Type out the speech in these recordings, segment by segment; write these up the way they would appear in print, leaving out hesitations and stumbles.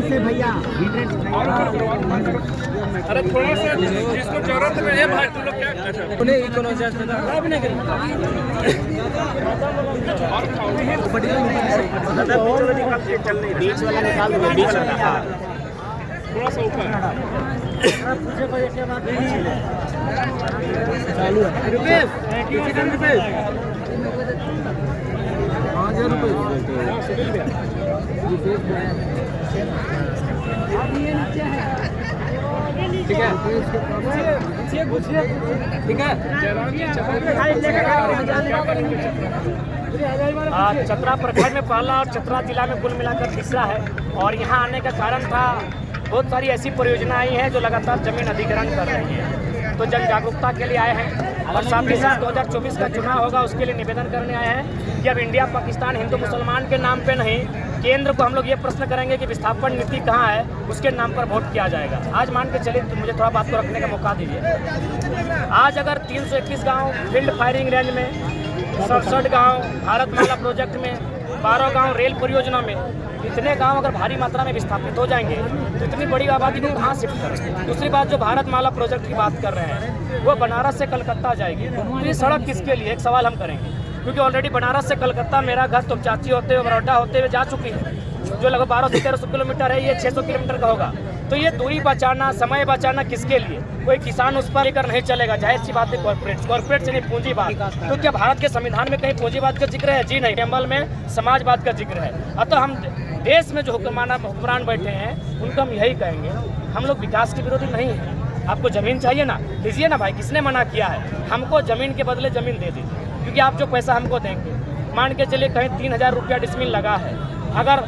से भैया अरे थोड़ा सा जिसको जरूरत में है भाई तुम लोग क्या उन्हें इकोनॉमिक नहीं करेंगे बीच वाला निकाल दो बीच वाला थोड़ा सा ऊपर चालू है रुपीस 5000 ठीक है ठीक है। चतरा प्रखंड में पहला और चतरा जिला में कुल मिलाकर तीसरा है। और यहाँ आने का कारण था बहुत सारी ऐसी परियोजना आई हैं जो लगातार जमीन अधिग्रहण कर रही है, तो जन जागरूकता के लिए आए हैं। और साथ ही साथ 2024 का चुनाव होगा उसके लिए निवेदन करने आए हैं कि अब इंडिया पाकिस्तान हिंदू मुसलमान के नाम पे नहीं, केंद्र को हम लोग ये प्रश्न करेंगे कि विस्थापन नीति कहाँ है, उसके नाम पर वोट किया जाएगा। आज मान के चलिए तो मुझे थोड़ा बात को रखने का मौका दीजिए। आज अगर 321 गाँव फील्ड फायरिंग रेंज में, 67 गाँव भारतमाला प्रोजेक्ट में, 12 गाँव रेल परियोजना में, इतने गांव अगर भारी मात्रा में विस्थापित हो जाएंगे तो इतनी बड़ी आबादी को कहाँ शिफ्ट करें। दूसरी बात, जो भारतमाला प्रोजेक्ट की बात कर रहे हैं वो बनारस से कलकत्ता जाएगी, तो ये सड़क किसके लिए, एक सवाल हम करेंगे। क्योंकि ऑलरेडी बनारस से कलकत्ता मेरा घर तो चाची होते हुए बड़ौदा होते हुए जा चुकी है, जो लगभग 1200-1300 किलोमीटर है, ये 600 किलोमीटर का होगा। तो ये दूरी बचाना, समय बचाना किसके लिए? कोई किसान उस पर लेकर नहीं चलेगा। जाहिर सी बात है कॉर्पोरेट से नहीं पूंजीवाद। तो क्या भारत के संविधान में कहीं पूंजीवाद का जिक्र है? जी नहीं, अमल में समाजवाद का जिक्र है। अतः हम देश में जो हुक्मरान बैठे हैं उनको हम यही कहेंगे, हम लोग विकास के विरोधी नहीं हैं। आपको ज़मीन चाहिए ना, लीजिए ना भाई, किसने मना किया है? हमको ज़मीन के बदले ज़मीन दे दीजिए, क्योंकि आप जो पैसा हमको देंगे, मान के चलिए कहीं 3000 रुपया डिसमिल लगा है, अगर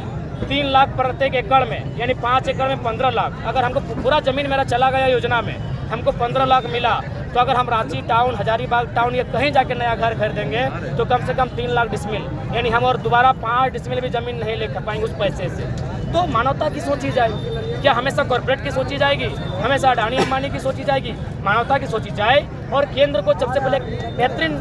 3 लाख प्रत्येक एकड़ में, यानी 5 एकड़ में 15 लाख, अगर हमको पूरा ज़मीन मेरा चला गया योजना में, हमको 15 लाख मिला, तो अगर हम रांची टाउन, हजारीबाग टाउन या कहीं जाके नया घर खरीदेंगे तो कम से कम 3 लाख डिसमिल, यानी हम और दोबारा 5 डिसमिल भी ज़मीन नहीं ले पाएंगे उस पैसे से। तो मानवता की सोची जाएगी क्या? हमेशा कॉर्पोरेट की सोची जाएगी? हमेशा अडानी अंबानी की सोची जाएगी? मानवता की सोची जाए। और केंद्र को सबसे पहले बेहतरीन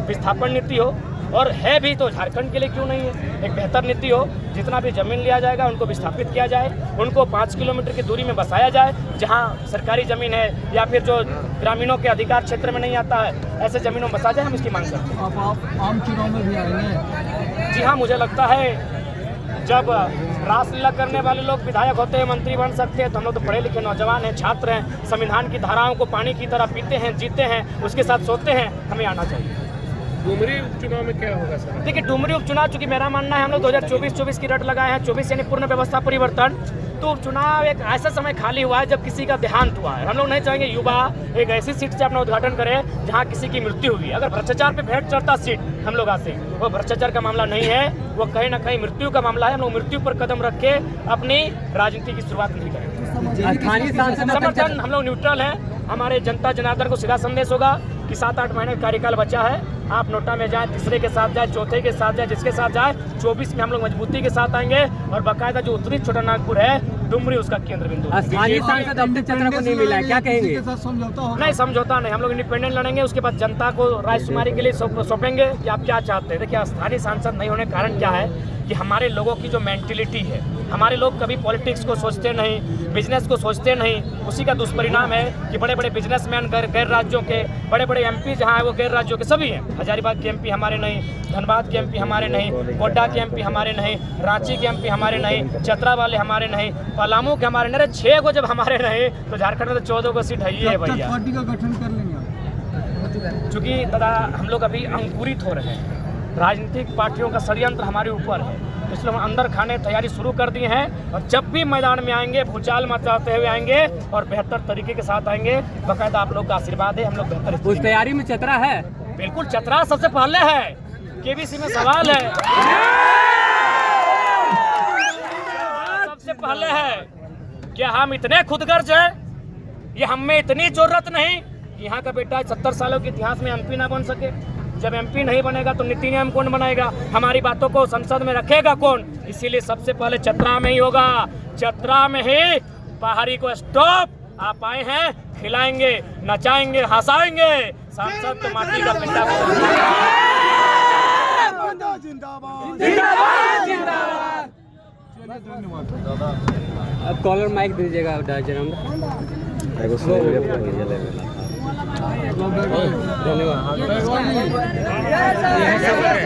विस्थापन नीति हो, और है भी तो झारखंड के लिए क्यों नहीं है, एक बेहतर नीति हो। जितना भी ज़मीन लिया जाएगा उनको विस्थापित किया जाए, उनको 5 किलोमीटर की दूरी में बसाया जाए, जहां सरकारी ज़मीन है या फिर जो ग्रामीणों के अधिकार क्षेत्र में नहीं आता है, ऐसे ज़मीनों में बसा जाए। हम इसकी मांग करते हैं। आप आम चुनाव में भी आएंगे? जी हाँ, मुझे लगता है जब रासलीला करने वाले लोग विधायक होते हैं, मंत्री बन सकते हैं, तो हम लोग तो पढ़े लिखे नौजवान हैं, छात्र हैं, संविधान की धाराओं को पानी की तरह पीते हैं, जीते हैं, उसके साथ सोते हैं, हमें आना चाहिए। डुमरी उपचुनाव में क्या होगा सर? देखिए, डुमरी उपचुनाव, चूंकि मेरा मानना है हम लोग 2024 की रट लगाए हैं, 24 यानी पूर्ण व्यवस्था परिवर्तन, तो उपचुनाव एक ऐसा समय खाली हुआ है जब किसी का देहांत हुआ है। हम लोग नहीं चाहेंगे युवा एक ऐसी सीट से अपना उद्घाटन करे जहां किसी की मृत्यु हुई। अगर भ्रष्टाचार पे भेंट चढ़ता सीट हम लोग आते, वो भ्रष्टाचार का मामला नहीं है, वो कहीं ना कहीं मृत्यु का मामला है। हम लोग मृत्यु पर कदम रख के अपनी राजनीति की शुरुआत नहीं करेंगे। स्थानीय सांसद समर्थन, हम लोग न्यूट्रल हैं। हमारे जनता जनार्दन को सीधा संदेश होगा कि 7-8 महीने का कार्यकाल बचा है, आप नोटा में जाए, तीसरे के साथ जाए, चौथे के साथ जाए, जिसके साथ जाए, 24 में हम लोग मजबूती के साथ आएंगे। और बाकायदा जो उत्तरी छोटा नागपुर है, डुमरी उसका केंद्र बिंदु। स्थानीय सांसद अमृत चंद्र को नहीं मिला है, क्या कहेंगे? नहीं, समझौता नहीं, हम लोग इंडिपेंडेंट लड़ेंगे। उसके बाद जनता को रायशुमारी के लिए सौंपेंगे कि आप क्या चाहते हैं। देखिए, स्थानीय सांसद नहीं होने का कारण क्या है कि हमारे लोगों की जो मेंटिलिटी है, हमारे लोग कभी पॉलिटिक्स को सोचते नहीं, बिजनेस को सोचते नहीं। उसी का दुष्परिणाम है कि बड़े बड़े बिजनेसमैन गैर राज्यों के, बड़े बड़े एमपी जहाँ है वो गैर राज्यों के सभी हैं। हजारीबाग के एमपी हमारे नहीं, धनबाद के एमपी हमारे नहीं, गोड्डा के एमपी हमारे नहीं, रांची के एमपी हमारे नहीं, चतरा वाले हमारे नहीं, पलामू के हमारे नहीं। 6 को जब हमारे नहीं तो झारखंड में तो 14 को सीट है ही है भैया। पार्टी का गठन कर लेंगे? चूँकि दादा हम लोग अभी अंकुरित हो रहे हैं, राजनीतिक पार्टियों का षड्यंत्र हमारे ऊपर है, इसलिए हम अंदर खाने तैयारी शुरू कर दी है। और जब भी मैदान में आएंगे भूचाल मचाते हुए आएंगे और बेहतर तरीके के साथ आएंगे। बाकायदा आप लोग का आशीर्वाद है, हम लोग बेहतर। उस तैयारी में चतरा है? बिल्कुल, चतरा सबसे पहले है। केबीसी में सवाल है, सबसे पहले है। क्या हम इतने खुदगर्ज हैं? ये हम में इतनी जरूरत नहीं? यहाँ का बेटा 70 सालों के इतिहास में एमपी ना बन सके। जब एमपी नहीं बनेगा तो नीति नियम कौन बनाएगा? हमारी बातों को संसद में रखेगा कौन? इसीलिए सबसे पहले चतरा में ही होगा। चतरा में ही पहाड़ी को स्टॉप। आप आए हैं, खिलाएंगे, नचाएंगे, हंसाएंगे। सांसद तो माटी का पिंडा जिंदाबाद जिंदाबाद जिंदाबाद। अब कॉलर माइक दीजिएगा धन्यवाद।